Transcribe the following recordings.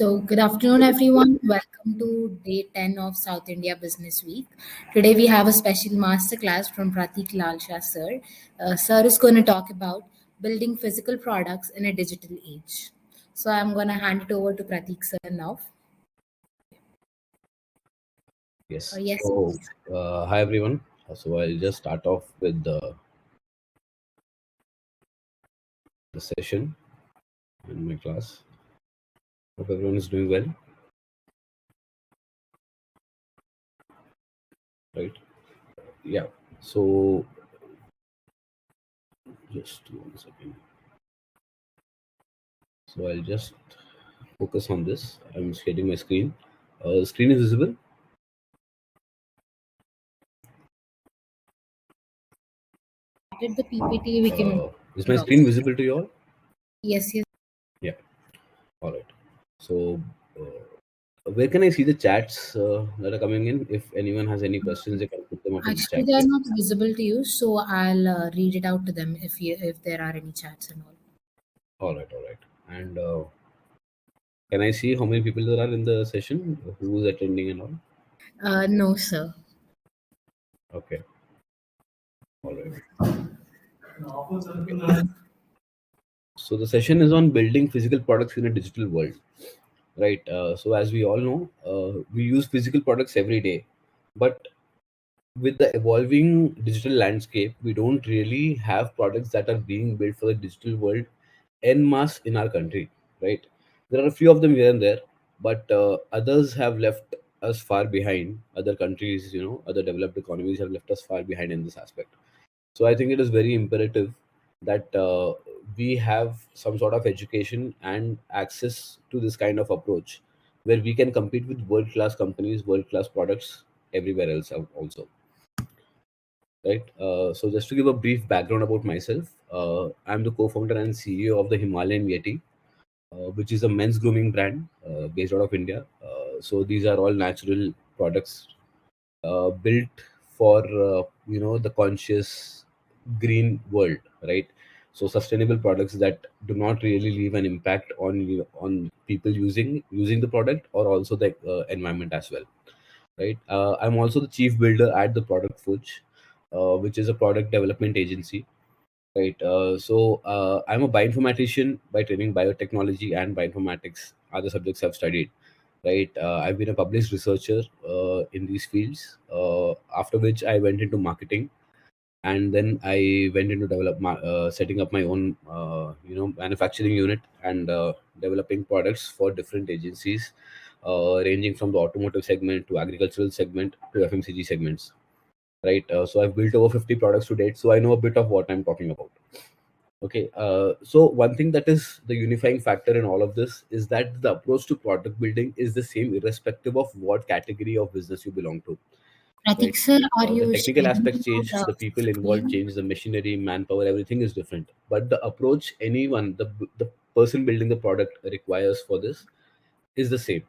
So, good afternoon, everyone. Welcome to day 10 of South India Business Week. Today, we have a special masterclass from Pratik Lalsha, sir. Sir is going to talk about building physical products in a digital age. So, I'm going to hand it over to Pratik, sir, now. Yes. Yes. So, hi everyone. So I'll just start off with the session in my class. Hope everyone is doing well, right? Yeah. So just 1 second. So I'll just focus on this. I'm sharing my screen. Screen is visible. Did the PPT, we can. Is my screen visible to you all? Yes, yes. Yeah. All right. So. Where can I see the chats that are coming in? If anyone has any questions, they can put them up in the Actually, chat. they are not visible to you, so I'll read it out to them if there are any chats and all. All right, all right. And can I see how many people there are in the session? Who's attending and all? No, sir. Okay. All right. So the session is on building physical products in a digital world, right? So as we all know, we use physical products every day, but with the evolving digital landscape, we don't really have products that are being built for the digital world en masse in our country, right? There are a few of them here and there, but others have left us far behind. Other countries, other developed economies have left us far behind in this aspect. So I think it is very imperative that we have some sort of education and access to this kind of approach where we can compete with world class companies, world class products everywhere else also, right? So just to give a brief background about myself, I'm the co-founder and CEO of the Himalayan Yeti, which is a men's grooming brand based out of India. So these are all natural products built for the conscious green world, right? So sustainable products that do not really leave an impact on people using the product or also the environment as well, right? I'm also the chief builder at the Product Fudge, which is a product development agency, right? I'm a bioinformatician by training. Biotechnology and bioinformatics are the subjects I've studied, right? I've been a published researcher in these fields, after which I went into marketing, and then I went into setting up my own manufacturing unit and developing products for different agencies, ranging from the automotive segment to agricultural segment to FMCG segments, right? So I've built over 50 products to date, so I know a bit of what I'm talking about. Okay, so one thing that is the unifying factor in all of this is that the approach to product building is the same irrespective of what category of business you belong to, Pratik, right? sir, are The you technical sharing aspects change, your the people involved screen? change, the machinery, manpower, everything is different. But the approach the person building the product requires for this is the same,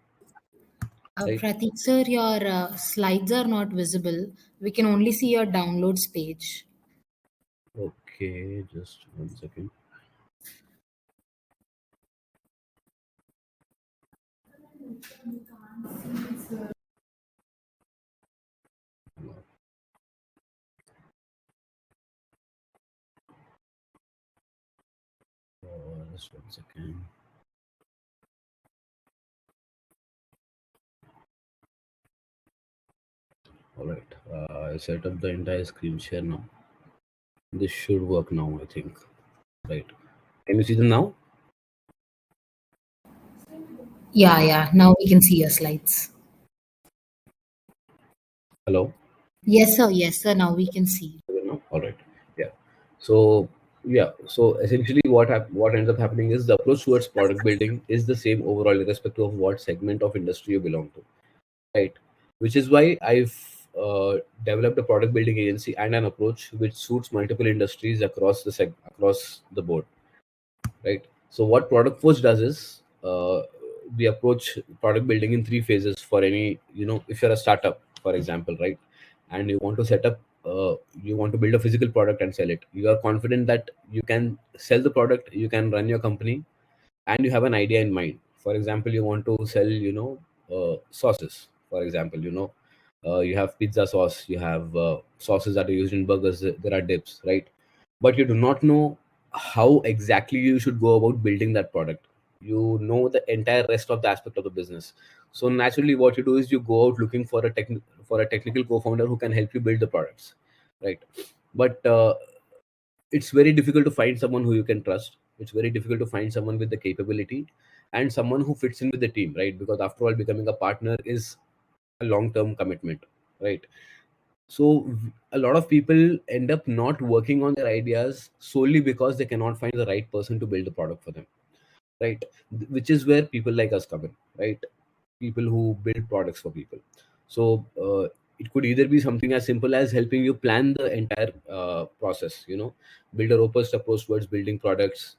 right? Pratik, sir, your slides are not visible. We can only see your downloads page. Okay, just 1 second. Just 1 second. All right, I set up the entire screen share now. This should work now, I think. Right. Can you see them now? Yeah. Now we can see your slides. Hello? Yes, sir. Now we can see. No? All right. Yeah. So, yeah. So essentially, what ends up happening is the approach towards product building is the same overall, irrespective of what segment of industry you belong to, right? Which is why I've developed a product building agency and an approach which suits multiple industries across the board, right? So what Product Force does is we approach product building in three phases for any, if you're a startup, for example, right? And you want to set up, you want to build a physical product and sell it. You are confident that you can sell the product, you can run your company, and you have an idea in mind For example, you want to sell, sauces. For example, you have pizza sauce, you have sauces that are used in burgers, there are dips, right? But you do not know how exactly you should go about building that product. You know the entire rest of the aspect of the business. So naturally, what you do is you go out looking for a technical co-founder who can help you build the products, right? But it's very difficult to find someone who you can trust. It's very difficult to find someone with the capability and someone who fits in with the team, right? Because after all, becoming a partner is a long term commitment, right? So a lot of people end up not working on their ideas solely because they cannot find the right person to build the product for them, right? Which is where people like us come in, right? People who build products for people. So it could either be something as simple as helping you plan the entire process, build a robust approach towards building products,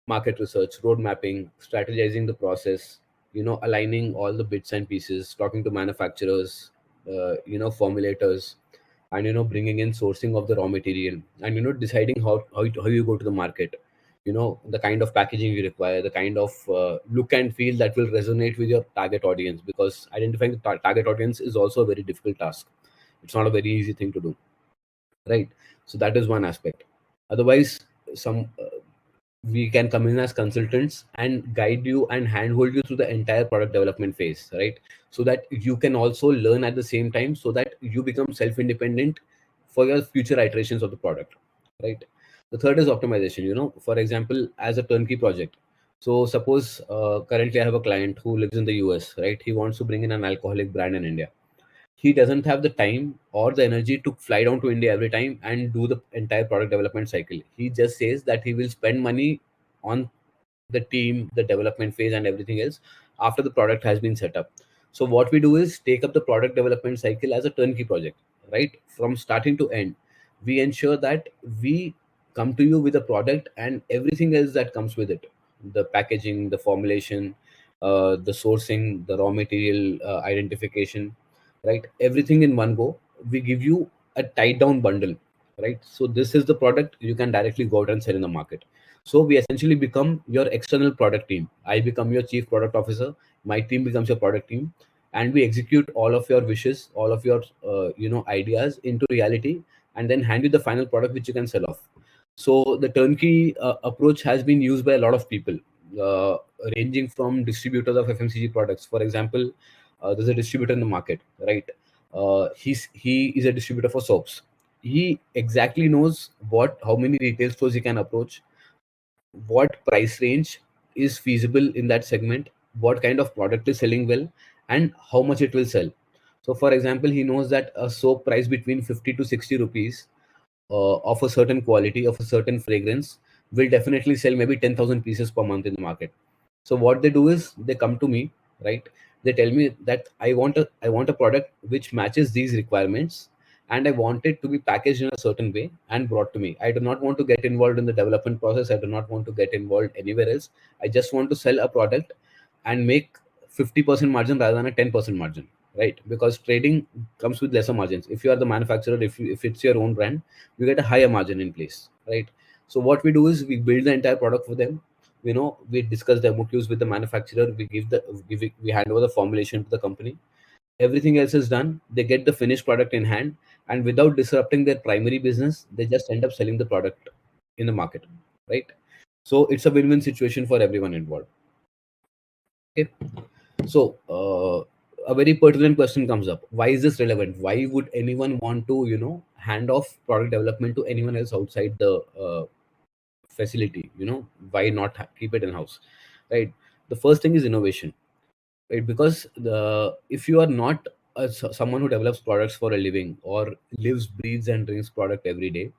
market research, road mapping, strategizing the process, aligning all the bits and pieces, talking to manufacturers, formulators, and bringing in sourcing of the raw material, and deciding how you go to the market, the kind of packaging you require, the kind of look and feel that will resonate with your target audience, because identifying the target audience is also a very difficult task. It's not a very easy thing to do, right? So that is one aspect. Otherwise, some we can come in as consultants and guide you and handhold you through the entire product development phase, right? So that you can also learn at the same time, so that you become self independent for your future iterations of the product, right? The third is optimization. For example, as a turnkey project, so suppose currently I have a client who lives in the US, right? He wants to bring in an alcoholic brand in India. He doesn't have the time or the energy to fly down to India every time and do the entire product development cycle. He just says that he will spend money on the team, the development phase, and everything else after the product has been set up. So what we do is take up the product development cycle as a turnkey project, right? From starting to end. We ensure that we come to you with a product and everything else that comes with it: the packaging, the formulation, the sourcing, the raw material identification, right? Everything in one go. We give you a tied down bundle, right? So this is the product you can directly go out and sell in the market. So we essentially become your external product team. I become your chief product officer. My team becomes your product team, and we execute all of your wishes, all of your ideas into reality, and then hand you the final product which you can sell off. So the turnkey approach has been used by a lot of people, uh, ranging from distributors of FMCG products. For example, there's a distributor in the market, right? He is a distributor for soaps. He exactly knows how many retail stores he can approach, what price range is feasible in that segment, what kind of product is selling well, and how much it will sell. So for example, he knows that a soap price between 50 to 60 rupees, of a certain quality, of a certain fragrance, will definitely sell maybe 10,000 pieces per month in the market. So what they do is they come to me, right? They tell me that I want a product which matches these requirements, and I want it to be packaged in a certain way and brought to me. I do not want to get involved in the development process. I do not want to get involved anywhere else. I just want to sell a product and make 50% margin rather than a 10% margin, right? Because trading comes with lesser margins. If you are the manufacturer, if it's your own brand, you get a higher margin in place, right? So what we do is we build the entire product for them. We discuss the MOQs with the manufacturer. We hand over the formulation to the company. Everything else is done. They get the finished product in hand, and without disrupting their primary business, they just end up selling the product in the market, right? So it's a win-win situation for everyone involved. Okay. So a very pertinent question comes up: why is this relevant? Why would anyone want to hand off product development to anyone else outside the facility? Why not keep it in house, right? The first thing is innovation, right? Because if you are not someone who develops products for a living, or lives, breathes, and drinks product every day,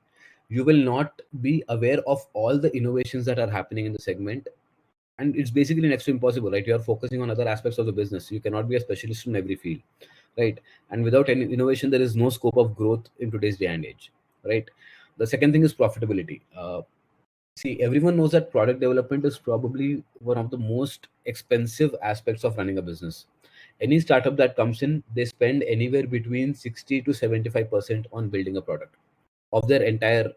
you will not be aware of all the innovations that are happening in the segment. And it's basically next to impossible, right? You are focusing on other aspects of the business. You cannot be a specialist in every field, right? And without any innovation, there is no scope of growth in today's day and age, right? The second thing is profitability. See, everyone knows that product development is probably one of the most expensive aspects of running a business. Any startup that comes in, they spend anywhere between 60 to 75% on building a product of their entire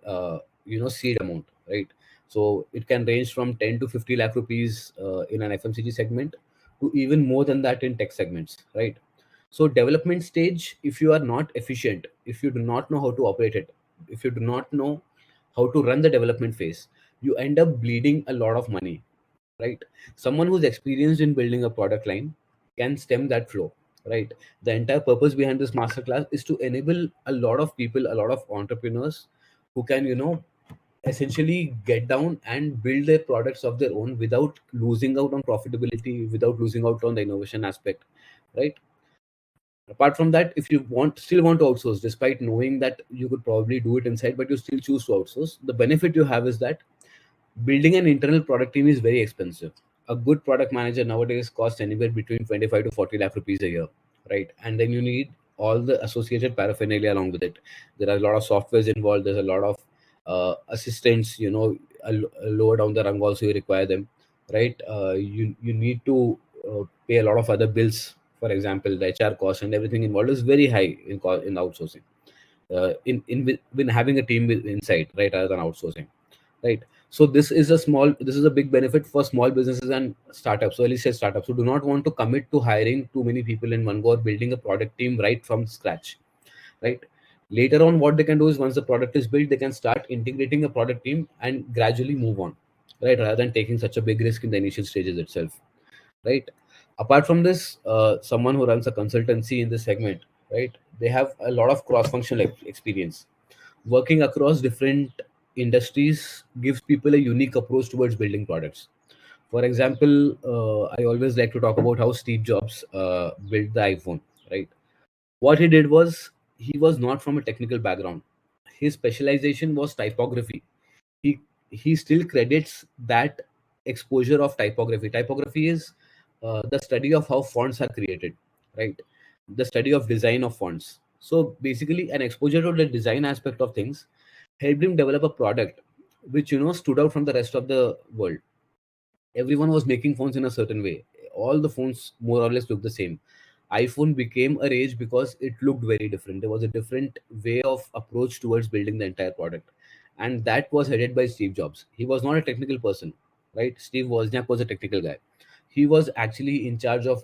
seed amount, right? So it can range from 10 to 50 lakh rupees in an FMCG segment to even more than that in tech segments, right? So development stage, if you are not efficient, if you do not know how to operate it, if you do not know how to run the development phase, you end up bleeding a lot of money, right? Someone who's experienced in building a product line can stem that flow, right? The entire purpose behind this masterclass is to enable a lot of people, a lot of entrepreneurs who can, essentially get down and build their products of their own without losing out on profitability, without losing out on the innovation aspect, right? Apart from that, if you still want to outsource, despite knowing that you could probably do it inside, but you still choose to outsource, the benefit you have is that building an internal product team is very expensive. A good product manager nowadays costs anywhere between 25 to 40 lakh rupees a year, right? And then you need all the associated paraphernalia along with it. There are a lot of softwares involved. There's a lot of assistants. Lower down the rung also you require them, right? You need to pay a lot of other bills. For example, the HR cost and everything involved is very high in outsourcing. In having a team inside, right, rather than outsourcing, right? So this is a big benefit for small businesses and startups, so early stage startups who do not want to commit to hiring too many people in one go or building a product team right from scratch, right? Later on, what they can do is once the product is built, they can start integrating a product team and gradually move on, right, rather than taking such a big risk in the initial stages itself, right? Apart from this, someone who runs a consultancy in this segment, right, they have a lot of cross functional experience. Working across different industries gives people a unique approach towards building products. For example, I always like to talk about how Steve Jobs built the iPhone, right? What he did was he was not from a technical background. His specialization was typography. He still credits that exposure of typography. Typography is the study of how fonts are created, right? The study of design of fonts. So basically, an exposure to the design aspect of things helped him develop a product which stood out from the rest of the world. Everyone was making phones in a certain way. All the phones more or less looked the same. iPhone became a rage because it looked very different. There was a different way of approach towards building the entire product, and that was headed by Steve Jobs. He was not a technical person, right? Steve Wozniak was a technical guy. He was actually in charge of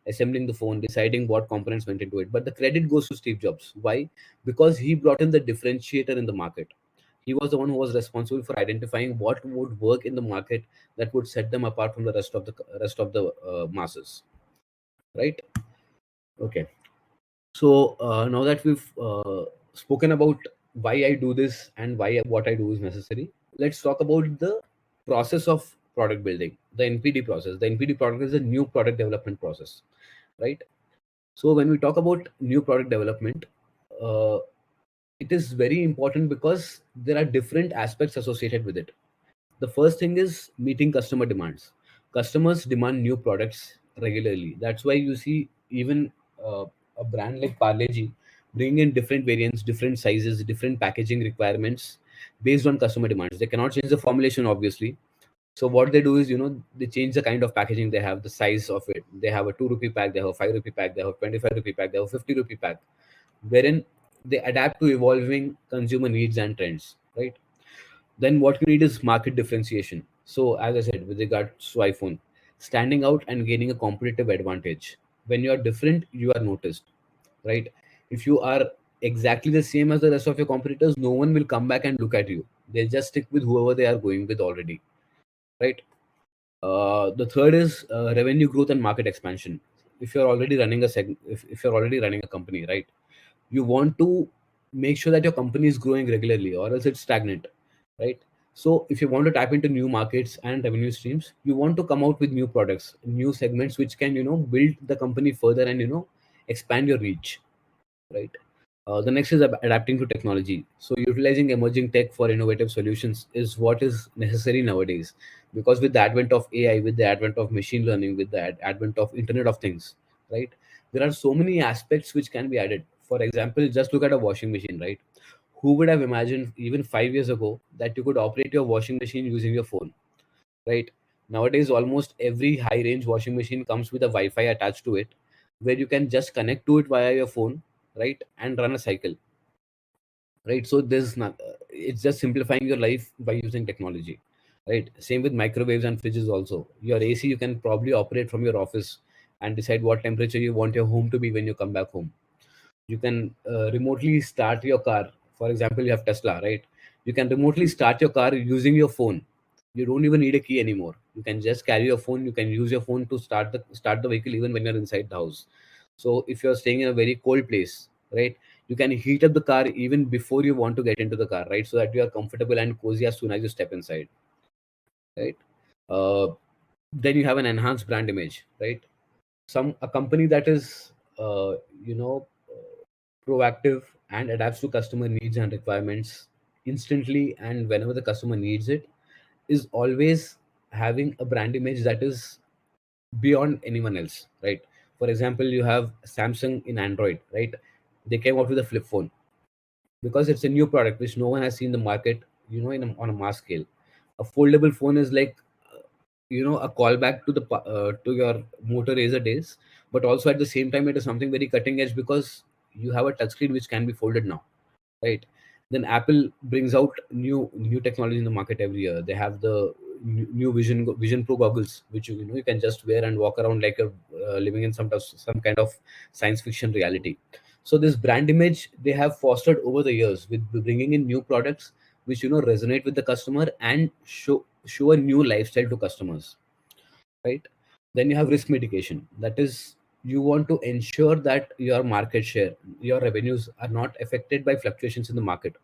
assembling the phone, deciding what components went into it. But the credit goes to Steve Jobs. Why? Because he brought in the differentiator in the market. He was the one who was responsible for identifying what would work in the market that would set them apart from the rest of the masses, right? Okay. So now that we've spoken about why I do this and why what I do is necessary, let's talk about the process of product building, the NPD process. The NPD product is a new product development process, right? So when we talk about new product development, uh, it is very important because there are different aspects associated with it. The first thing is meeting customer demands. Customers demand new products regularly. That's why you see even a brand like Parleji bring in different variants, different sizes, different packaging requirements based on customer demands. They cannot change the formulation, obviously. So what they do is, they change the kind of packaging they have, the size of it. They have a 2 rupee pack, they have a 5 rupee pack, they have a 25 rupee pack, they have a 50 rupee pack, wherein they adapt to evolving consumer needs and trends, right? Then what you need is market differentiation. So as I said, with regards to iPhone, standing out and gaining a competitive advantage. When you are different, you are noticed, right? If you are exactly the same as the rest of your competitors, no one will come back and look at you. They'll just stick with whoever they are going with already, right? The third is revenue growth and market expansion. If you're already running if you're already running a company, right, you want to make sure that your company is growing regularly or else it's stagnant, right? So if you want to tap into new markets and revenue streams, you want to come out with new products, new segments which can build the company further and expand your reach, right? The next is adapting to technology. So utilizing emerging tech for innovative solutions is what is necessary nowadays, because with the advent of AI, with the advent of machine learning, with the advent of Internet of Things, right? There are so many aspects which can be added. For example, just look at a washing machine, right? Who would have imagined even 5 years ago that you could operate your washing machine using your phone, right? Nowadays, almost every high range washing machine comes with a Wi-Fi attached to it, where you can just connect to it via your phone, right, and run a cycle, right? So there's not, it's just simplifying your life by using technology. right? Same with microwaves and fridges also. Your AC you can probably operate from your office and decide what temperature you want your home to be when you come back home. You can remotely start your car. For example, you have Tesla, right? You can remotely start your car using your phone. You don't even need a key anymore. You can just carry your phone. You can use your phone to start the vehicle even when you're inside the house. So if you're staying in a very cold place, right, you can heat up the car even before you want to get into the car, right, so that you are comfortable and cozy as soon as you step inside, right? uh, then you have an enhanced brand image, right? Some a company that is you know proactive and adapts to customer needs and requirements instantly and whenever the customer needs it is always having a brand image that is beyond anyone else, right? For example, you have Samsung in Android, right? They came out with a flip phone because it's a new product which no one has seen in the market, on a mass scale. A foldable phone is like a callback to to your Motor Razor days, but also at the same time it is something very cutting edge because you have a touchscreen which can be folded now, right? Then Apple brings out new technology in the market every year. They have the new Vision Pro goggles, which you can just wear and walk around like you're living in some kind of science fiction reality. So this brand image they have fostered over the years with bringing in new products which resonate with the customer and show a new lifestyle to customers, right? Then you have risk mitigation. That is, you want to ensure that your market share, your revenues are not affected by fluctuations in the market.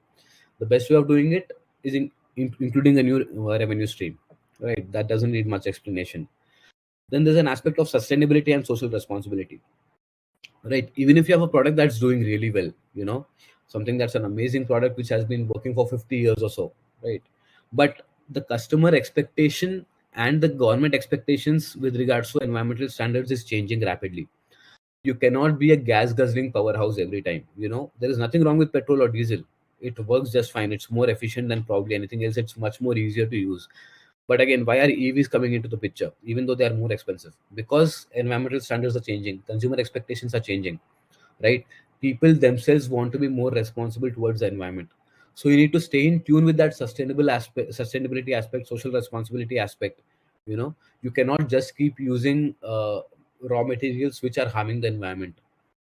The best way of doing it is including a new revenue stream, right? That doesn't need much explanation. Then there's an aspect of sustainability and social responsibility, right? Even if you have a product that's doing really well, something that's an amazing product which has been working for 50 years or so, right? But the customer expectation and the government expectations with regards to environmental standards is changing rapidly. You cannot be a gas guzzling powerhouse every time. There is nothing wrong with petrol or diesel. It works just fine. It's more efficient than probably anything else. It's much more easier to use. But again, why are EVs coming into the picture even though they are more expensive? Because environmental standards are changing, consumer expectations are changing, right? People themselves want to be more responsible towards the environment. So you need to stay in tune with that sustainability aspect, social responsibility aspect. You cannot just keep using raw materials which are harming the environment,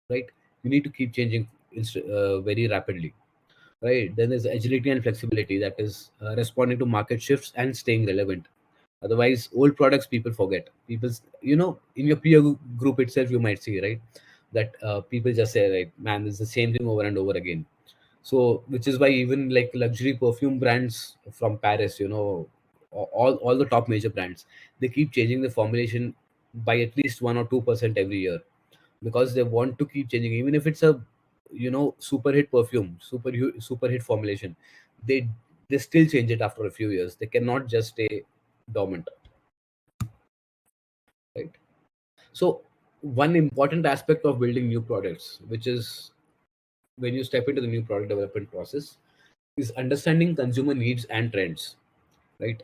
right? You need to keep changing very rapidly, right? Then there's agility and flexibility, that is responding to market shifts and staying relevant. Otherwise, old products people forget. In your peer group itself, you might see, right, that people just say, like, man, it's the same thing over and over again. So, which is why even like luxury perfume brands from Paris, all the top major brands, they keep changing the formulation by at least 1 or 2% every year because they want to keep changing, even if it's a super hit perfume, super hit formulation. They still change it after a few years. They cannot just stay dormant, right? So one important aspect of building new products, which is when you step into the new product development process, is understanding consumer needs and trends, right?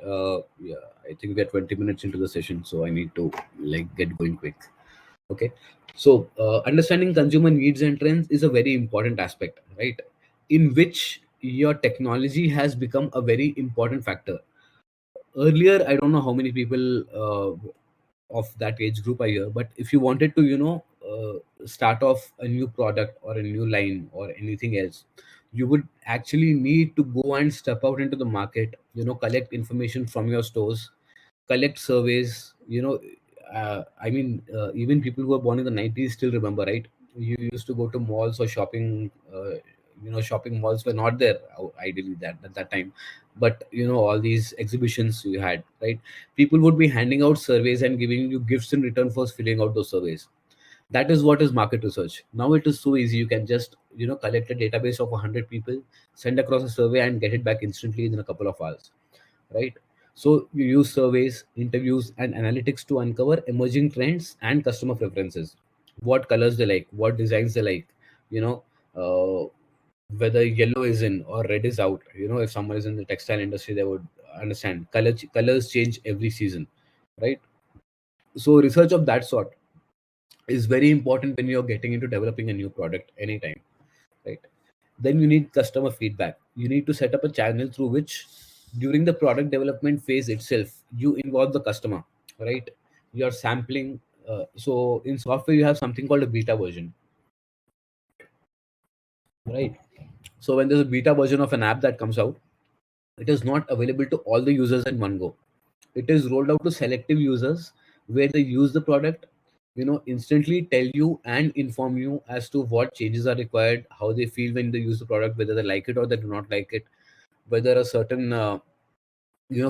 Yeah, I think we're 20 minutes into the session, so I need to like get going quick. Okay. So understanding consumer needs and trends is a very important aspect, right? In which your technology has become a very important factor. Earlier, I don't know how many people of that age group are here, but if you wanted to start off a new product or a new line or anything else, you would actually need to go and step out into the market, collect information from your stores, collect surveys. Even people who were born in the 90s still remember, right? You used to go to malls or shopping. Shopping malls were not there ideally that at that time, but all these exhibitions you had, right? People would be handing out surveys and giving you gifts in return for filling out those surveys. That is what is market research. Now it is so easy. You can just collect a database of 100 people, send across a survey and get it back instantly in a couple of hours, right? So you use surveys, interviews, and analytics to uncover emerging trends and customer preferences. What colors they like, what designs they like, you know, whether yellow is in or red is out. If someone is in the textile industry, they would understand colors change every season, right? So research of that sort is very important when you're getting into developing a new product anytime, right? Then you need customer feedback. You need to set up a channel through which During the product development phase itself, you involve the customer, right? You're sampling. So in software, you have something called a beta version, right? So when there's a beta version of an app that comes out, it is not available to all the users in one go. It is rolled out to selective users where they use the product, instantly tell you and inform you as to what changes are required, how they feel when they use the product, whether they like it or they do not like it, whether a certain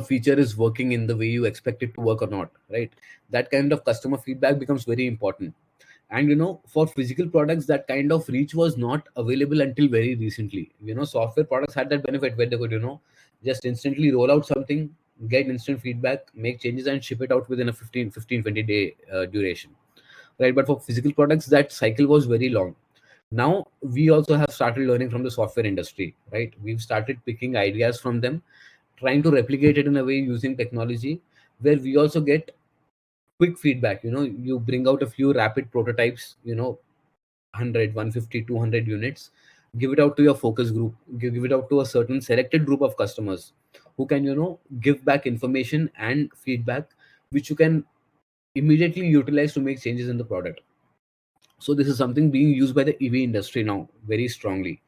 feature is working in the way you expect it to work or not, right? That kind of customer feedback becomes very important. And for physical products, that kind of reach was not available until very recently. Software products had that benefit where they could just instantly roll out something, get instant feedback, make changes, and ship it out within a 15 15 20 day duration, right? But for physical products, that cycle was very long. Now we also have started learning from the software industry, right? We've started picking ideas from them, trying to replicate it in a way using technology where we also get quick feedback. You bring out a few rapid prototypes, 100, 150, 200 units, give it out to your focus group, give it out to a certain selected group of customers who can give back information and feedback, which you can immediately utilize to make changes in the product. So this is something being used by the EV industry now very strongly,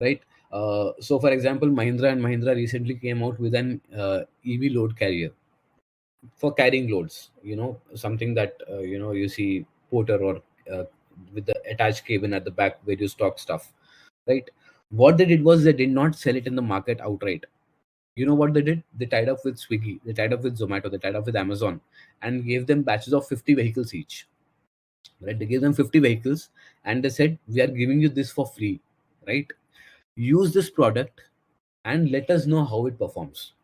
right? So for example, Mahindra and Mahindra recently came out with an EV load carrier for carrying loads. Something that you see porter or with the attached cabin at the back where you stock stuff, right? What they did was they did not sell it in the market outright. What they did? They tied up with Swiggy, they tied up with Zomato, they tied up with Amazon, and gave them batches of 50 vehicles each, right? They gave them 50 vehicles, and they said, we are giving you this for free, right? Use this product and let us know how it performs.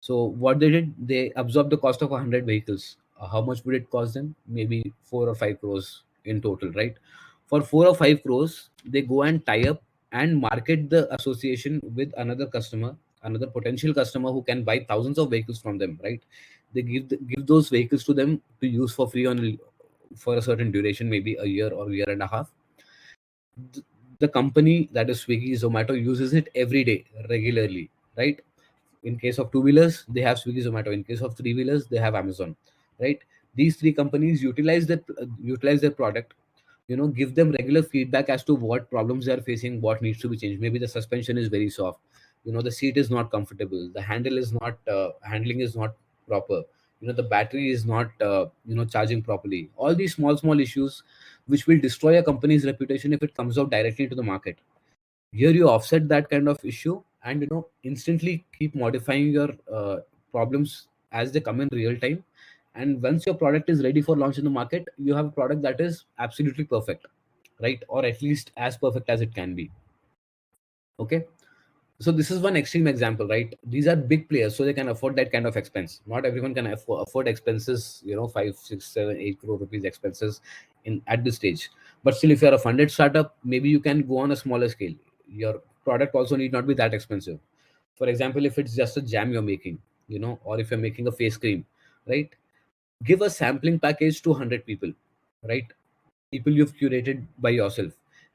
So what they did, they absorbed the cost of 100 vehicles. How much would it cost them? Maybe 4 or 5 crores in total, right? For 4 or 5 crores, they go and tie up and market the association with another customer, another potential customer who can buy thousands of vehicles from them, right? They give those vehicles to them to use for free for a certain duration, maybe a year or year and a half. The company, that is Swiggy, Zomato, uses it every day regularly, right? In case of two wheelers, they have Swiggy, Zomato. In case of three wheelers, they have Amazon, right? These three companies utilize their product, give them regular feedback as to what problems they are facing, what needs to be changed. Maybe the suspension is very soft, the seat is not comfortable, the handle is not handling is not proper, the battery is not charging properly. All these small issues which will destroy a company's reputation if it comes out directly into the market. Here you offset that kind of issue and instantly keep modifying your problems as they come in real time. And once your product is ready for launch in the market, you have a product that is absolutely perfect, right? Or at least as perfect as it can be. Okay. So this is one extreme example, right? These are big players, so they can afford that kind of expense. Not everyone can afford expenses, 5, 6, 7, 8 crore rupees expenses in at this stage. But still, if you're a funded startup, maybe you can go on a smaller scale. Your product also need not be that expensive. For example, if it's just a jam you're making, or if you're making a face cream, right? Give a sampling package to 100 people, right? People you've curated by yourself.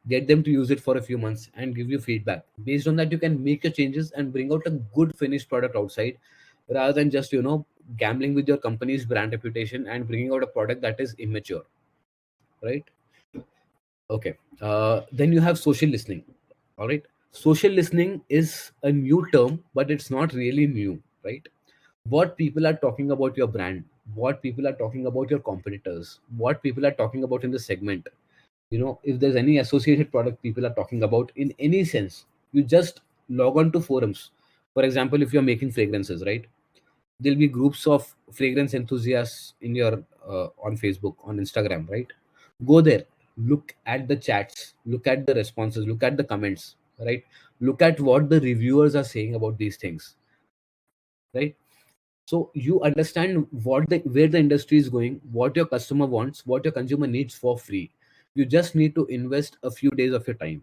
Get them to use it for a few months and give you feedback. Based on that, you can make your changes and bring out a good finished product outside, rather than just gambling with your company's brand reputation and bringing out a product that is immature, right? Okay. Then you have social listening. All right. Social listening is a new term, but it's not really new, right? What people are talking about your brand, what people are talking about your competitors, what people are talking about in the segment. If there's any associated product people are talking about in any sense, you just log on to forums. For example, if you're making fragrances, right? There'll be groups of fragrance enthusiasts in your on Facebook, on Instagram, right? Go there, look at the chats, look at the responses, look at the comments, right? Look at what the reviewers are saying about these things, right? So you understand where the industry is going, what your customer wants, what your consumer needs for free. You just need to invest a few days of your time,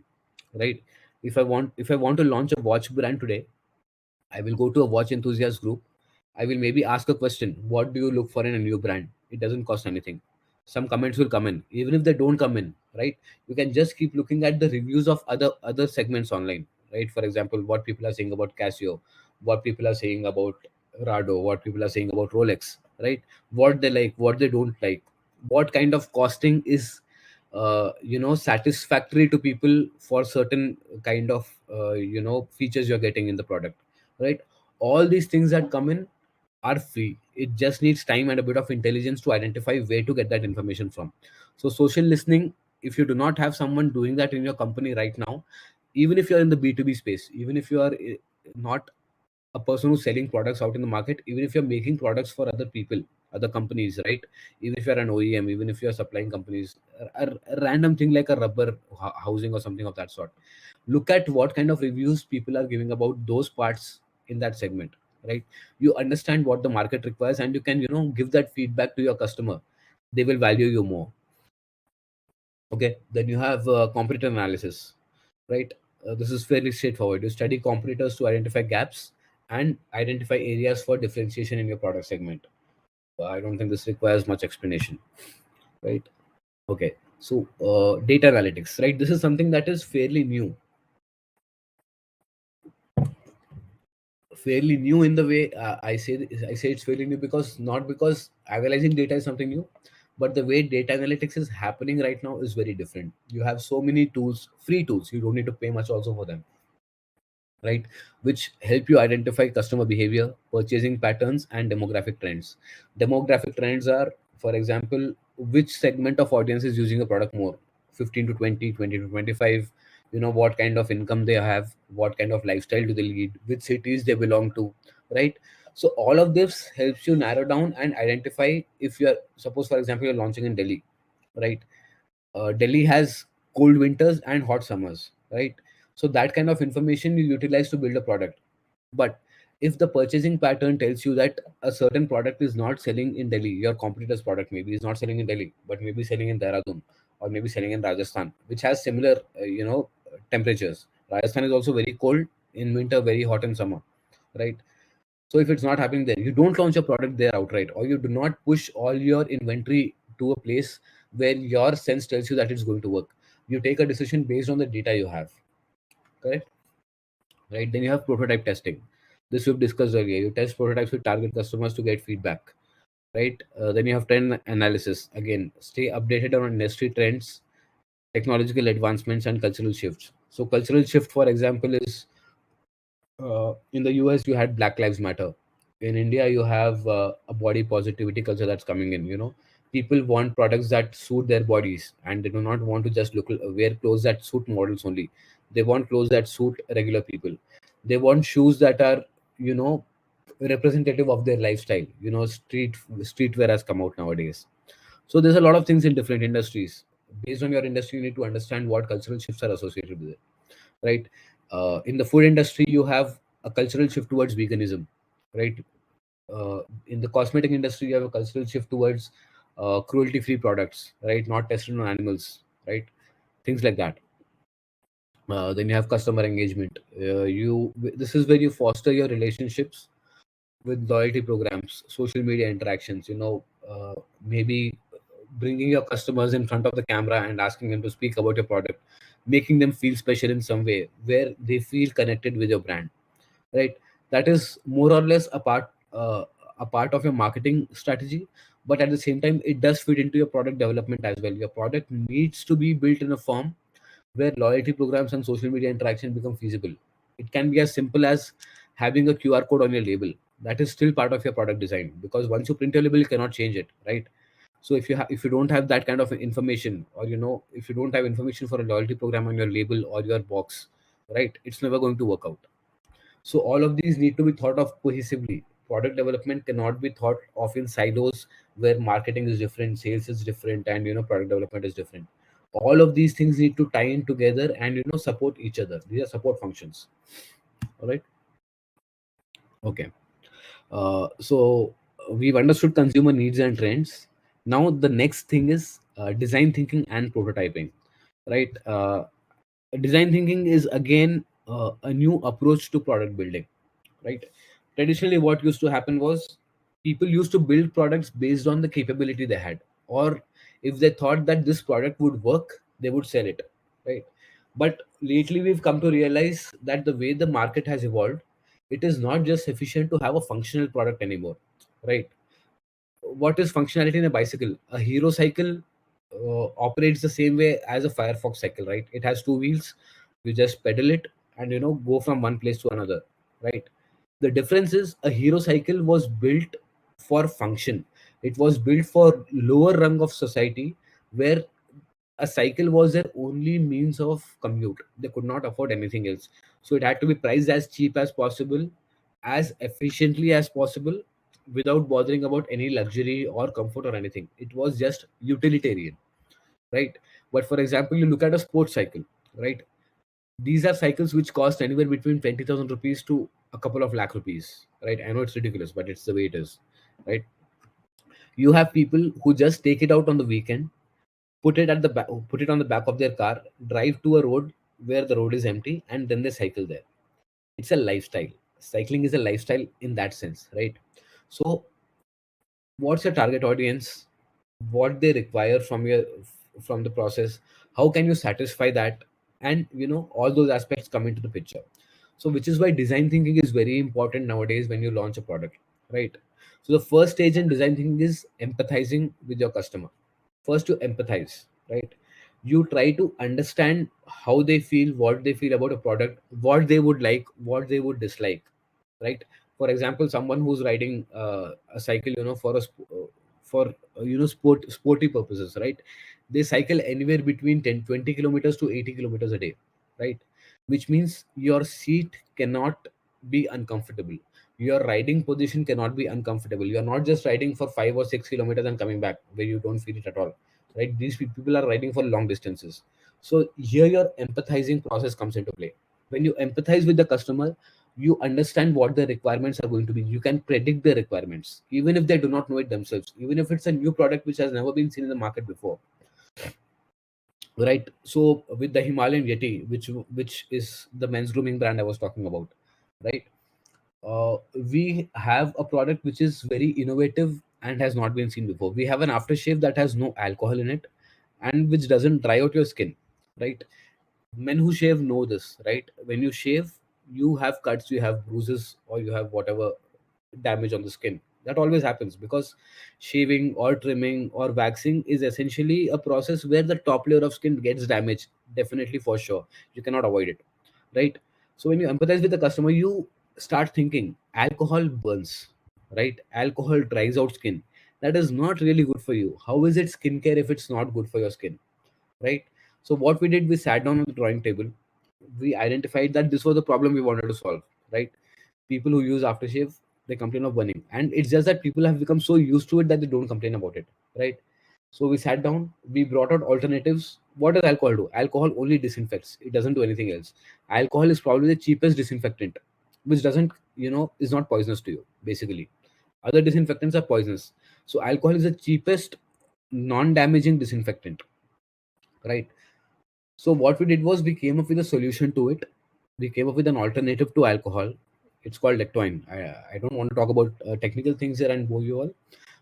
right? If I want to launch a watch brand today, I will go to a watch enthusiast group. I will maybe ask a question: what do you look for in a new brand? It doesn't cost anything. Some comments will come in. Even if they don't come in, right? You can just keep looking at the reviews of other segments online, right? For example, what people are saying about Casio, what people are saying about Rado, what people are saying about Rolex, right? What they like, what they don't like, what kind of costing is satisfactory to people for certain kind of features you're getting in the product, right? All these things that come in are free. It just needs time and a bit of intelligence to identify where to get that information from. So social listening, if you do not have someone doing that in your company right now, even if you're in the B2B space, even if you are not a person who's selling products out in the market, even if you're making products for other people, other companies, right? Even if you're an OEM, even if you're supplying companies, a random thing like a rubber housing or something of that sort, look at what kind of reviews people are giving about those parts in that segment, right? You understand what the market requires, and you can give that feedback to your customer. They will value you more. Okay, then you have competitor analysis, right? This is fairly straightforward. You study competitors to identify gaps and identify areas for differentiation in your product segment. I don't think this requires much explanation, right? Okay, so data analytics, right? This is something that is fairly new in the way I say it's fairly new, because not because analyzing data is something new, but the way data analytics is happening right now is very different. You have so many tools, free tools, you don't need to pay much also for them, right? Which help you identify customer behavior, purchasing patterns, and demographic trends. Demographic trends are, for example, which segment of audience is using a product more, 15 to 20, 20 to 25, what kind of income they have, what kind of lifestyle do they lead, which cities they belong to, right? So all of this helps you narrow down and identify. If you're, suppose for example, you're launching in Delhi, right? Delhi has cold winters and hot summers, right? So that kind of information you utilize to build a product. But if the purchasing pattern tells you that a certain product is not selling in Delhi, your competitor's product maybe is not selling in Delhi, but maybe selling in Dehradun, or maybe selling in Rajasthan, which has similar, temperatures. Rajasthan is also very cold in winter, very hot in summer, right? So if it's not happening there, you don't launch a product there outright, or you do not push all your inventory to a place where your sense tells you that it's going to work. You take a decision based on the data you have, correct? Right? Then you have prototype testing. This we've discussed earlier. You test prototypes with target customers to get feedback, right? Then you have trend analysis. Again, stay updated on industry trends, technological advancements, and cultural shifts. So cultural shift, for example, is in the US you had Black Lives Matter. In India you have a body positivity culture that's coming in. People want products that suit their bodies, and they do not want to just wear clothes that suit models only. They want clothes that suit regular people. They want shoes that are, you know representative of their lifestyle. Streetwear has come out nowadays. So there's a lot of things in different industries. Based on your industry, you need to understand what cultural shifts are associated with it, right? In the food industry, you have a cultural shift towards veganism, right? In the cosmetic industry, you have a cultural shift towards cruelty-free products, right? Not tested on animals, right? Things like that. Then you have customer engagement. This is where you foster your relationships with loyalty programs, social media interactions. Maybe bringing your customers in front of the camera and asking them to speak about your product, making them feel special in some way where they feel connected with your brand, right? That is more or less a part of your marketing strategy, but at the same time it does fit into your product development as well. Your product needs to be built in a form where loyalty programs and social media interaction become feasible. It can be as simple as having a QR code on your label. That is still part of your product design, because once you print your label, you cannot change it, right? So if you don't have that kind of information, or if you don't have information for a loyalty program on your label or your box, right, it's never going to work out. So all of these need to be thought of cohesively. Product development cannot be thought of in silos where marketing is different, sales is different, and product development is different. All of these things need to tie in together and support each other. These are support functions. All right. Okay. So we've understood consumer needs and trends. Now the next thing is design thinking and prototyping, right? Design thinking is again a new approach to product building, right? Traditionally, what used to happen was people used to build products based on the capability they had, or if they thought that this product would work, they would sell it, right? But lately, we've come to realize that the way the market has evolved, it is not just sufficient to have a functional product anymore, right? What is functionality in a bicycle? A hero cycle operates the same way as a Firefox cycle, right? It has two wheels. You just pedal it and go from one place to another, right? The difference is a hero cycle was built for function. It was built for lower rung of society, where a cycle was their only means of commute. They could not afford anything else, so it had to be priced as cheap as possible, as efficiently as possible, without bothering about any luxury or comfort or anything. It was just utilitarian, right? But for example, you look at a sports cycle, right? These are cycles which cost anywhere between 20,000 rupees to a couple of lakh rupees, right? I know it's ridiculous, but it's the way it is, right? You have people who just take it out on the weekend, put it on the back of their car, drive to a road where the road is empty, and then they cycle there. It's a lifestyle. Cycling is a lifestyle in that sense, right? So what's your target audience? What they require from the process? How can you satisfy that? And all those aspects come into the picture. So which is why design thinking is very important nowadays when you launch a product, right? So the first stage in design thinking is empathizing with your customer. First you empathize, right? You try to understand how they feel, what they feel about a product, what they would like, what they would dislike, right? For example, someone who's riding a cycle, for sporty purposes, right? They cycle anywhere between 10-20 kilometers to 80 kilometers a day, right? Which means your seat cannot be uncomfortable, your riding position cannot be uncomfortable. You are not just riding for 5 or 6 kilometers and coming back where you don't feel it at all, right? These people are riding for long distances. So here your empathizing process comes into play. When you empathize with the customer, you understand what the requirements are going to be. You can predict the requirements even if they do not know it themselves, even if it's a new product which has never been seen in the market before, right? So with the Himalayan Yeti, which is the men's grooming brand I was talking about, right? We have a product which is very innovative and has not been seen before. We have an aftershave that has no alcohol in it and which doesn't dry out your skin, right? Men who shave know this, right? When you shave, you have cuts, you have bruises, or you have whatever damage on the skin. That always happens because shaving or trimming or waxing is essentially a process where the top layer of skin gets damaged, definitely, for sure. You cannot avoid it, right? So when you empathize with the customer, you start thinking alcohol burns, right? Alcohol dries out skin. That is not really good for you. How is it skincare if it's not good for your skin, right? So what we did, we sat down on the drawing table. We identified that this was the problem we wanted to solve, right? People who use aftershave, they complain of burning, and it's just that people have become so used to it that they don't complain about it, right? So we sat down, we brought out alternatives. What does alcohol do? Alcohol only disinfects, it doesn't do anything else. Alcohol is probably the cheapest disinfectant, which doesn't, is not poisonous to you, basically. Other disinfectants are poisonous. So alcohol is the cheapest non-damaging disinfectant, right? So what we did was we came up with a solution to it. We came up with an alternative to alcohol. It's called Lectoine. I don't want to talk about technical things here and bore you all,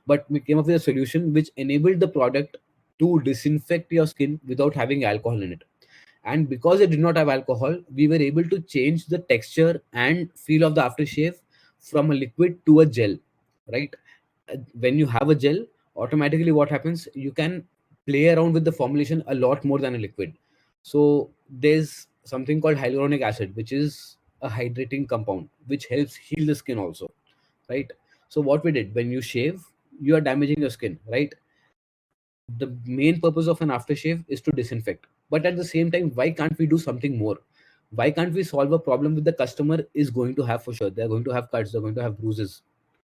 but we came up with a solution which enabled the product to disinfect your skin without having alcohol in it. And because it did not have alcohol, we were able to change the texture and feel of the aftershave from a liquid to a gel, right? When you have a gel, automatically what happens, you can play around with the formulation a lot more than a liquid. So there's something called hyaluronic acid, which is a hydrating compound which helps heal the skin also, right? So what we did, when you shave, you are damaging your skin, right? The main purpose of an aftershave is to disinfect, but at the same time, why can't we do something more? Why can't we solve a problem with the customer is going to have? For sure, they're going to have cuts, they're going to have bruises,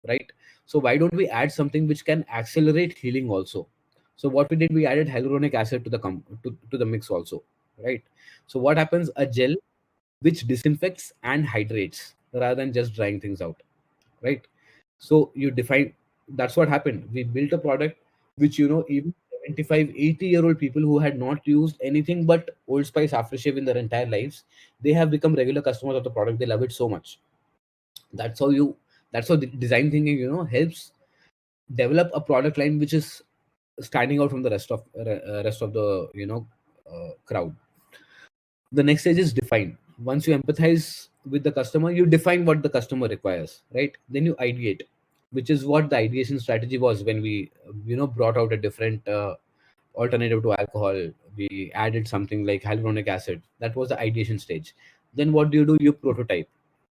right? So why don't we add something which can accelerate healing also? So what we did, we added hyaluronic acid to to the mix also, right? So what happens, a gel which disinfects and hydrates rather than just drying things out, right? So you define, that's what happened. We built a product which, even 75, 80-year-old people who had not used anything but Old Spice aftershave in their entire lives, they have become regular customers of the product. They love it so much. That's how you, that's how the design thinking, helps develop a product line which is standing out from the rest of the crowd. The next stage is define. Once you empathize with the customer, you define what the customer requires, right? Then you ideate, which is what the ideation strategy was when we brought out a different alternative to alcohol. We added something like hyaluronic acid. That was the ideation stage. Then what do? You prototype.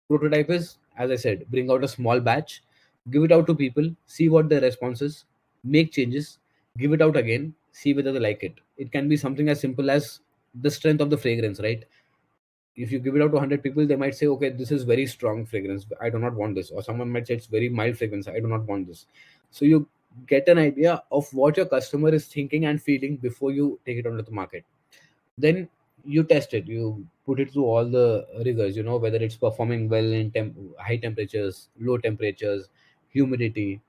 Prototype is, as I said, bring out a small batch, give it out to people, see what their response is, make changes, give it out again, see whether they like it. It can be something as simple as the strength of the fragrance, right? If you give it out to 100 people, they might say, okay, this is very strong fragrance, I do not want this. Or someone might say it's very mild fragrance, I do not want this. So you get an idea of what your customer is thinking and feeling before you take it onto the market. Then you test it, you put it through all the rigors, whether it's performing well in high temperatures, low temperatures, humidity.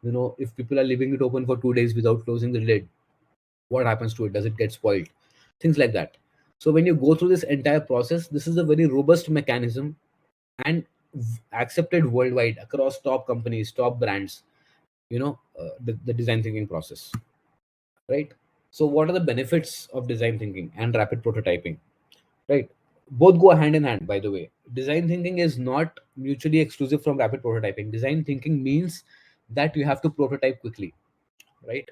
If people are leaving it open for 2 days without closing the lid, what happens to it? Does it get spoiled? Things like that. So when you go through this entire process, this is a very robust mechanism and accepted worldwide across top companies, top brands, the design thinking process, right? So what are the benefits of design thinking and rapid prototyping, right? Both go hand in hand, by the way. Design thinking is not mutually exclusive from rapid prototyping. Design thinking means that you have to prototype quickly, right?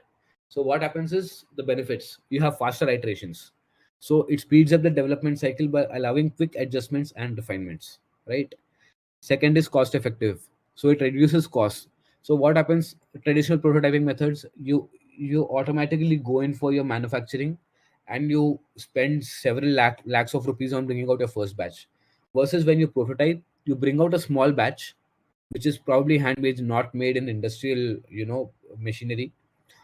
So what happens is the benefits. You have faster iterations. So it speeds up the development cycle by allowing quick adjustments and refinements, right? Second is cost effective. So it reduces costs. So what happens? Traditional prototyping methods, you automatically go in for your manufacturing and you spend several lakhs of rupees on bringing out your first batch. Versus when you prototype, you bring out a small batch, which is probably handmade, not made in industrial, machinery,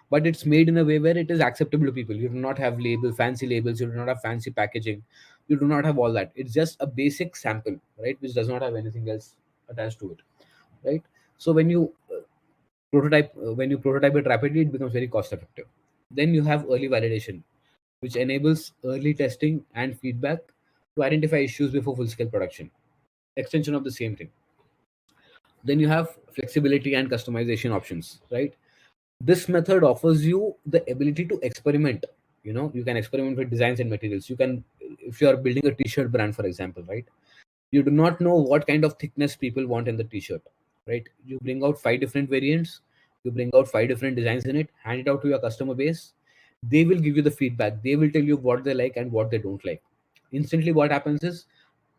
but it's made in a way where it is acceptable to people. You do not have fancy labels, you do not have fancy packaging, you do not have all that. It's just a basic sample, right, which does not have anything else attached to it, right? So when you prototype it rapidly, it becomes very cost effective. Then you have early validation, which enables early testing and feedback to identify issues before full scale production. Extension of the same thing. Then you have flexibility and customization options, right? This method offers you the ability to experiment. You can experiment with designs and materials. You can, if you are building a t-shirt brand, for example, right? You do not know what kind of thickness people want in the t-shirt, right? You bring out 5 different variants, you bring out 5 different designs in it, hand it out to your customer base. They will give you the feedback, they will tell you what they like and what they don't like. Instantly what happens is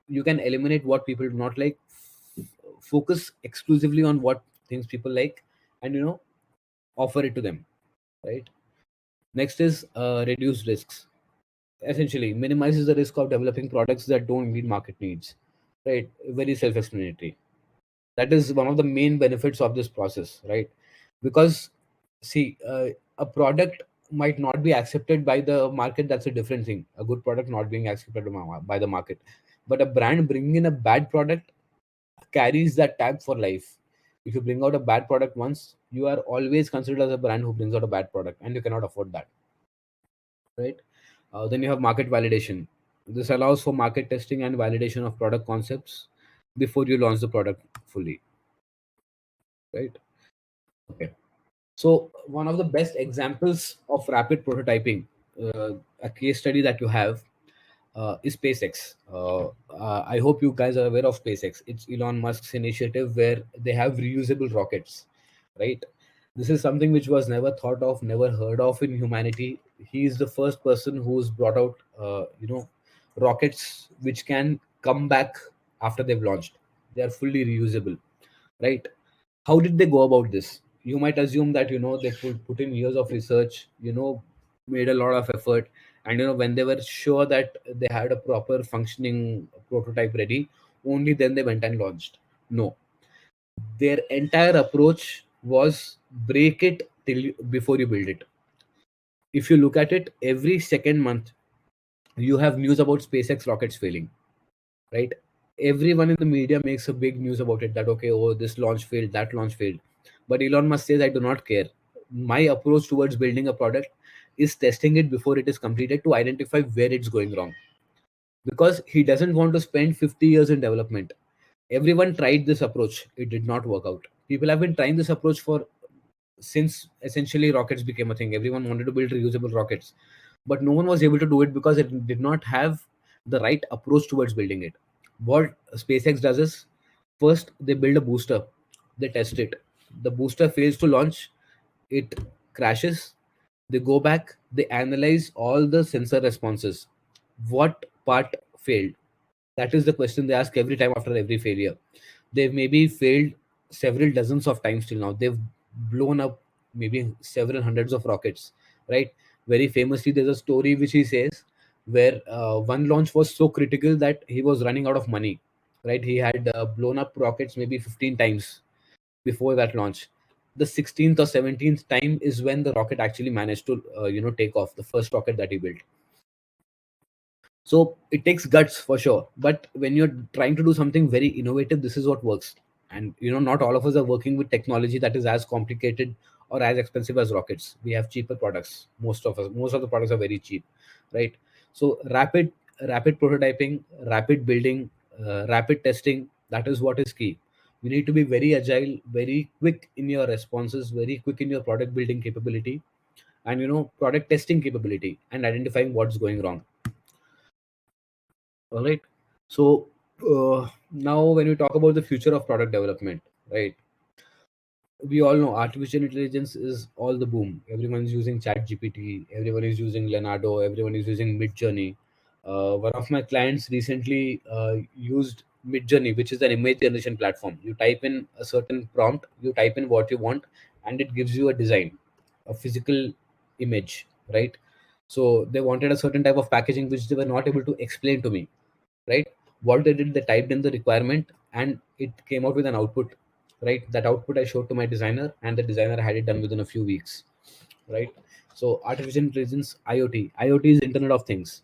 you can eliminate what people do not like, focus exclusively on what things people like, and offer it to them, right? Next is reduce risks. Essentially minimizes the risk of developing products that don't meet market needs, right? Very self-explanatory. That is one of the main benefits of this process, right? Because see, a product might not be accepted by the market. That's a different thing. A good product not being accepted by the market, but a brand bringing in a bad product carries that tag for life. If you bring out a bad product once, you are always considered as a brand who brings out a bad product, and you cannot afford that, right? Then you have market validation. This allows for market testing and validation of product concepts before you launch the product fully, right? Okay. So one of the best examples of rapid prototyping, a case study that you have, is SpaceX. I hope you guys are aware of SpaceX. It's Elon Musk's initiative where they have reusable rockets, right? This is something which was never thought of, never heard of in humanity. He is the first person who's brought out, rockets which can come back after they've launched. They are fully reusable, right? How did they go about this? You might assume that they put in years of research, made a lot of effort, and when they were sure that they had a proper functioning prototype ready, only then they went and launched. No, their entire approach was break it before you build it. If you look at it, every second month you have news about SpaceX rockets failing, right? Everyone in the media makes a big news about it, that okay, oh, this launch failed, that launch failed. But Elon Musk says, I do not care. My approach towards building a product is testing it before it is completed to identify where it's going wrong, because he doesn't want to spend 50 years in development. Everyone tried this approach, it did not work out. People have been trying this approach for since essentially rockets became a thing. Everyone wanted to build reusable rockets, but no one was able to do it because it did not have the right approach towards building it. What SpaceX does is, first they build a booster, they test it. The booster fails to launch, it crashes. They go back, they analyze all the sensor responses. What part failed? That is the question they ask every time after every failure. They've maybe failed several dozens of times till now. They've blown up maybe several hundreds of rockets, right? Very famously, there's a story which he says where one launch was so critical that he was running out of money, right? He had blown up rockets maybe 15 times before that launch. The 16th or 17th time is when the rocket actually managed to take off, the first rocket that he built. So it takes guts for sure, but when you're trying to do something very innovative, this is what works. And not all of us are working with technology that is as complicated or as expensive as rockets. We have cheaper products. Most of the products are very cheap, right? So rapid prototyping, rapid building, rapid testing, that is what is key. You need to be very agile, very quick in your responses, very quick in your product building capability, and product testing capability, and identifying what's going wrong. All right. So now, when we talk about the future of product development, right? We all know artificial intelligence is all the boom. Everyone's using Chat GPT. Everyone is using Leonardo. Everyone is using Midjourney. One of my clients recently used Midjourney, which is an image generation platform. You type in a certain prompt, you type in what you want, and it gives you a design, a physical image, right? So they wanted a certain type of packaging which they were not able to explain to me, right? What they did, they typed in the requirement and it came out with an output, right? That output I showed to my designer, and the designer had it done within a few weeks, right? So artificial intelligence, IoT is Internet of Things.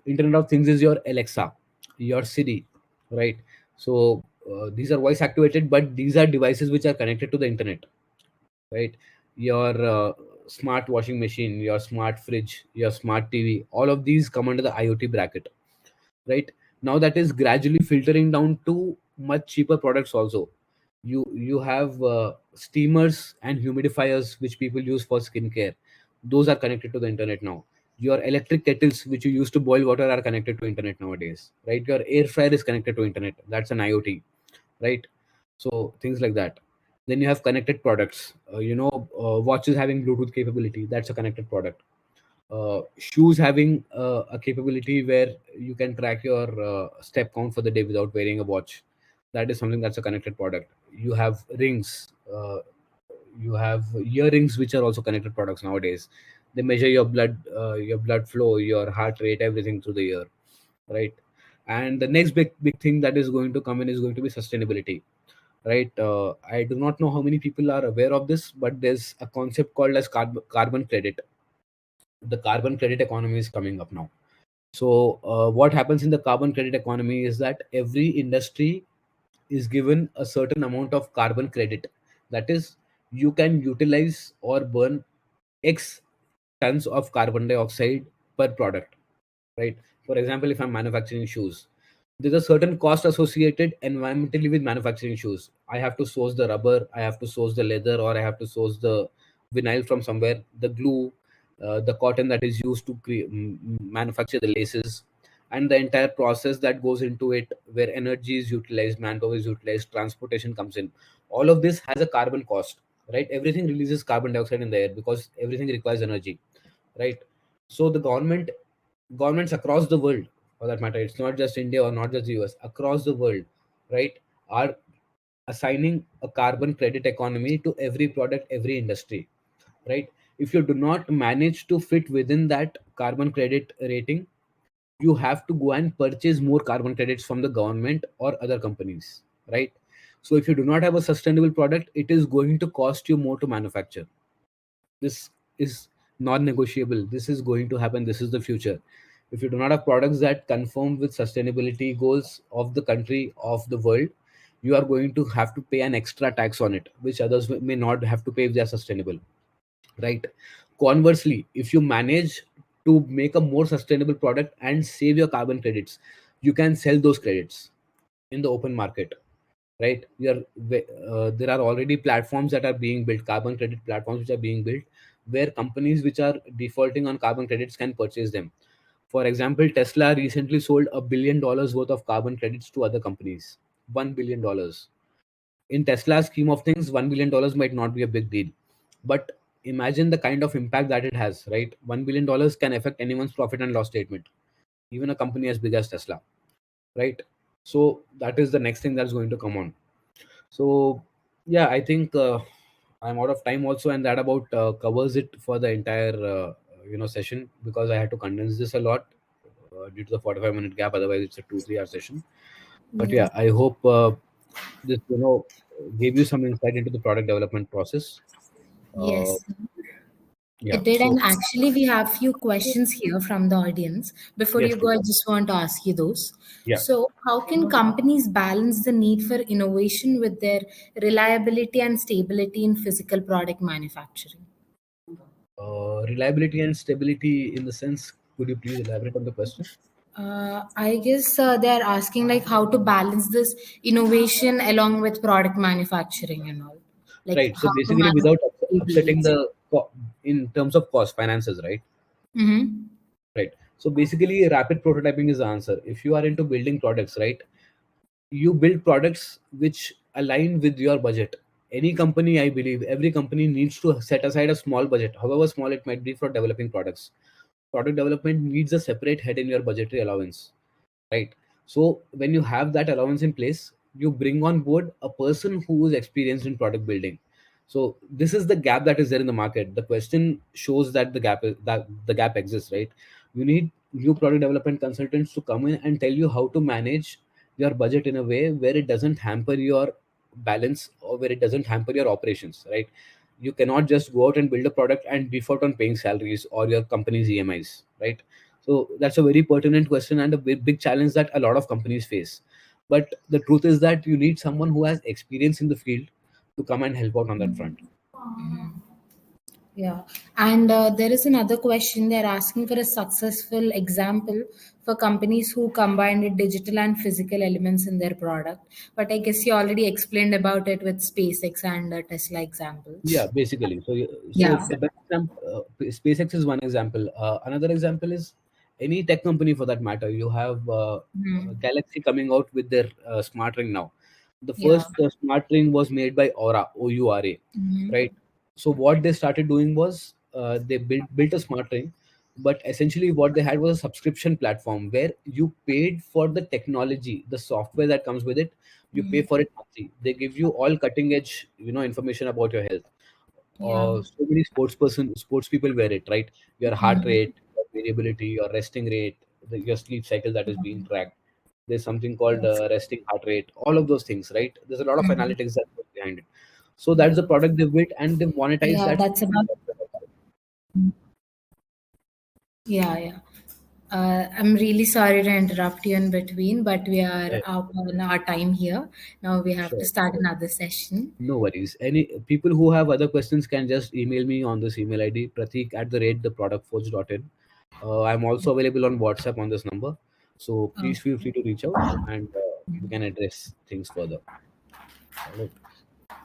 Internet of Things is your Alexa, your Siri, right? So these are voice activated, but these are devices which are connected to the internet, right? Your smart washing machine, your smart fridge, your smart TV, all of these come under the IoT bracket, right? Now that is gradually filtering down to much cheaper products also. You have steamers and humidifiers which people use for skincare. Those are connected to the internet now. Your electric kettles which you use to boil water are connected to internet nowadays, right? Your air fryer is connected to internet. That's an IoT, right? So things like that. Then you have connected products. Watches having Bluetooth capability, that's a connected product. Shoes having a capability where you can track your step count for the day without wearing a watch. That is something that's a connected product. You have rings. You have earrings, which are also connected products nowadays. They measure your blood flow, your heart rate, everything through the ear, right? And the next big thing that is going to come in is going to be sustainability, right? I do not know how many people are aware of this, but there's a concept called as carbon credit. The carbon credit economy is coming up now. So what happens in the carbon credit economy is that every industry is given a certain amount of carbon credit. That is, you can utilize or burn X tons of carbon dioxide per product, right? For example, if I'm manufacturing shoes, there's a certain cost associated environmentally with manufacturing shoes. I have to source the rubber, I have to source the leather, or I have to source the vinyl from somewhere, the glue, the cotton that is used to manufacture the laces, and the entire process that goes into it, where energy is utilized, manpower is utilized, transportation comes in. All of this has a carbon cost, right? Everything releases carbon dioxide in the air because everything requires energy, right? So the governments across the world, for that matter, it's not just India or not just the US, across the world, right, are assigning a carbon credit economy to every product, every industry, right? If you do not manage to fit within that carbon credit rating, you have to go and purchase more carbon credits from the government or other companies, right? So if you do not have a sustainable product, it is going to cost you more to manufacture. This is non-negotiable. This is going to happen. This is the future. If you do not have products that conform with sustainability goals of the country, of the world, you are going to have to pay an extra tax on it, which others may not have to pay if they are sustainable, right? Conversely, if you manage to make a more sustainable product and save your carbon credits, you can sell those credits in the open market, right? There are already platforms that are being built, carbon credit platforms which are being built, where companies which are defaulting on carbon credits can purchase them. For example, Tesla recently sold $1 billion worth of carbon credits to other companies. $1 billion. In Tesla's scheme of things, $1 billion might not be a big deal, but imagine the kind of impact that it has, right? $1 billion can affect anyone's profit and loss statement, even a company as big as Tesla, right? So that is the next thing that's going to come on. So yeah, I think I'm out of time also, and that about covers it for the entire session, because I had to condense this a lot due to the 45-minute gap. Otherwise, it's a 2-3 hour session. But Yes. yeah, I hope this gave you some insight into the product development process. Uh, Yes. yeah. It did, So and actually, we have few questions here from the audience. Before yes, you go, please. I just want to ask you those. Yeah. So, how can companies balance the need for innovation with their reliability and stability in physical product manufacturing? Reliability and stability in the sense, could you please elaborate on the question? I guess they are asking like how to balance this innovation along with product manufacturing and all, like Right. So how to basically, manage without upsetting stability. in terms of cost, finances, right? Mm-hmm. Right. So basically, rapid prototyping is the answer. If you are into building products, right, you build products which align with your budget. Any company, I believe, every company needs to set aside a small budget, however small it might be, for developing products. Product development needs a separate head in your budgetary allowance, right? So when you have that allowance in place, you bring on board a person who is experienced in product building. So this is the gap that is there in the market. The question shows that the gap exists, right? You need new product development consultants to come in and tell you how to manage your budget in a way where it doesn't hamper your balance, or where it doesn't hamper your operations, right? You cannot just go out and build a product and default on paying salaries or your company's EMIs, right? So that's a very pertinent question and a big challenge that a lot of companies face. But the truth is that you need someone who has experience in the field to come and help out on that front. Yeah, and there is another question. They're asking for a successful example for companies who combined the digital and physical elements in their product. But I guess you already explained about it with SpaceX and Tesla Yeah, examples. basically. So Yeah. the best example, SpaceX is one example. Another example is any tech company for that matter. You have Mhm. Galaxy coming out with their smart ring now. The Yeah. first smart ring was made by Aura, OURA, Mhm. right? So what they started doing was they built a smart ring, but essentially what they had was a subscription platform where you paid for the technology, the software that comes with it. You pay for it monthly. They give you all cutting edge, information about your health. Yeah. So many sports people wear it, right? Your heart Mhm. rate, your variability, your resting rate, your sleep cycle that is being tracked. There's something called Yes. resting heart rate. All of those things, right? There's a lot of Mhm. analytics that goes behind it. So that's Yeah. the product they built, and they monetize Yeah, that. that's about. Yeah, yeah. I'm really sorry to interrupt you in between, but we are Yeah, up on our time here. Now we have to sure. start another session. No worries. Any people who have other questions can just email me on this email ID, pratik at the rate theproductforge.in. I'm also available on WhatsApp on this number. So Oh, please feel free to reach out, and we can address things further. All right.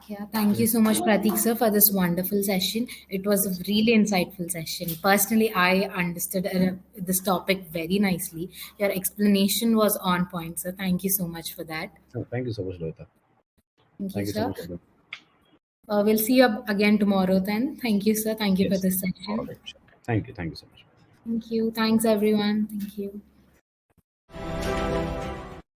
yeah. Thank you Thank so much, Pratik sir, for this wonderful session. It was a Yes. really insightful session. Personally, I understood this topic very nicely. Your explanation was on point, sir. Thank you so much for that. Thank you so much, Loita. Thank you, Thank you so sir. much, everyone. We'll see you again tomorrow then. Thank you, sir. Thank you for Yes. this All session. right. Sure. Thank you. Thank you so much. Thank you. Thanks, everyone. Thank you.